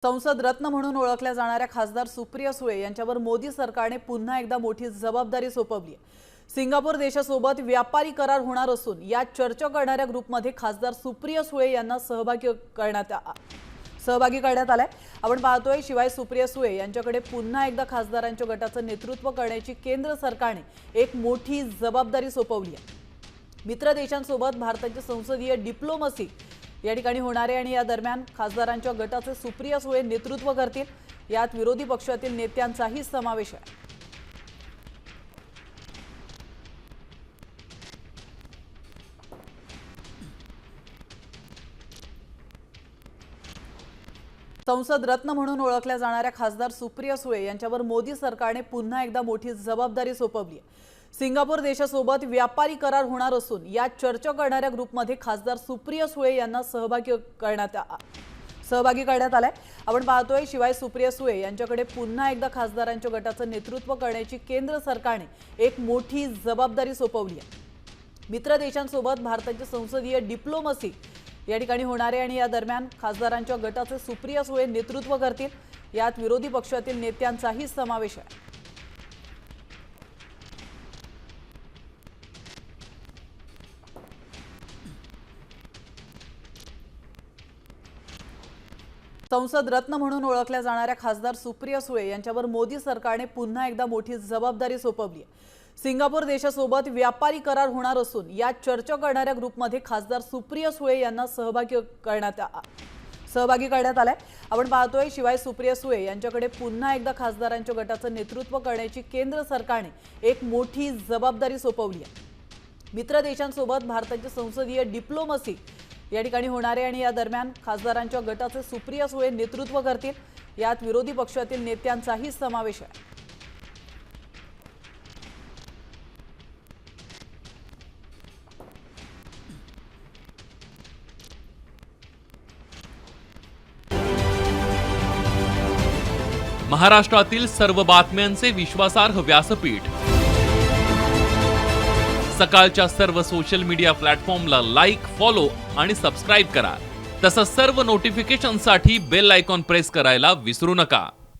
संसद रत्न म्हणून ओळखल्या जाणाऱ्या खासदार सुप्रिया सुळे यांच्यावर मोदी सरकारने पुन्हा एकदा मोठी जबाबदारी सोपवली आहे। सिंगापूर देशासोबत व्यापारी करार होणार असून या चर्चा करणाऱ्या ग्रुपमध्ये खासदार सुप्रिया सुळे यांना सहभागी करण्यात आलाय। आपण पाहतोय शिवाय सुप्रिया सुळे यांच्याकडे पुन्हा एकदा खासदारांच्या गटाचं नेतृत्व करण्याची केंद्र सरकारने एक मोठी जबाबदारी सोपवली आहे। मित्र देशांसोबत भारताची संसदीय डिप्लोमसी या ठिकाणी होणार आहे आणि या दरम्यान खासदारांच्या गटाचे सुप्रिया सुळे नेतृत्व करतील। यात विरोधी पक्षातील नेत्यांचाही समावेश आहे। संसद रत्न म्हणून ओळखल्या जाणाऱ्या खासदार सुप्रिया सुळे यांच्यावर मोदी सरकारने पुन्हा एकदा मोठी जबाबदारी सोपवली आहे। सिंगापूर देशासोबत व्यापारी करार होणार असून या चर्चा करणाऱ्या ग्रुपमध्ये खासदार सुप्रिया सुळे यांना सहभागी करण्यात आलाय। आपण पाहतोय शिवाय सुप्रिया सुळे यांच्याकडे पुन्हा एकदा खासदारांच्या गटाचं नेतृत्व करण्याची केंद्र सरकारने एक मोठी जबाबदारी सोपवली आहे। मित्र देशांसोबत भारताची संसदीय डिप्लोमसी या ठिकाणी होणार आहे आणि या दरम्यान खासदारांच्या गटाचे सुप्रिया सुळे नेतृत्व करतील। यात विरोधी पक्षातील नेत्यांचाही समावेश आहे। संसद रत्न म्हणून ओळखल्या जाणाऱ्या खासदार सुप्रिया सुळे यांच्यावर मोदी सरकारने पुन्हा एकदा मोठी जबाबदारी सोपवली आहे। सिंगापूर देशासोबत व्यापारी करार होणार असून या चर्चा करणाऱ्या ग्रुपमध्ये खासदार सुप्रिया सुळे यांना सहभागी करण्यात आलाय। आपण पाहतोय शिवाय सुप्रिया सुळे यांच्याकडे पुन्हा एकदा खासदारांच्या गटाचं नेतृत्व करण्याची केंद्र सरकारने एक मोठी जबाबदारी सोपवली आहे। मित्र देशांसोबत भारताची संसदीय डिप्लोमसी या ठिकाणी होणार आहे आणि या दरम्यान खासदारांच्या गटाचे सुप्रिया सुळे नेतृत्व करतील। यात विरोधी पक्षातील नेत्यांचाही समावेश आहे। महाराष्ट्रातील सर्व बातम्यांचे विश्वासार्ह व्यासपीठ सकाळच्या सर्व सोशल मीडिया प्लॅटफॉर्मला लाईक, फॉलो आणि सबस्क्राईब करा। तसंच सर्व नोटिफिकेशनसाठी बेल आयकॉन प्रेस करायला विसरू नका।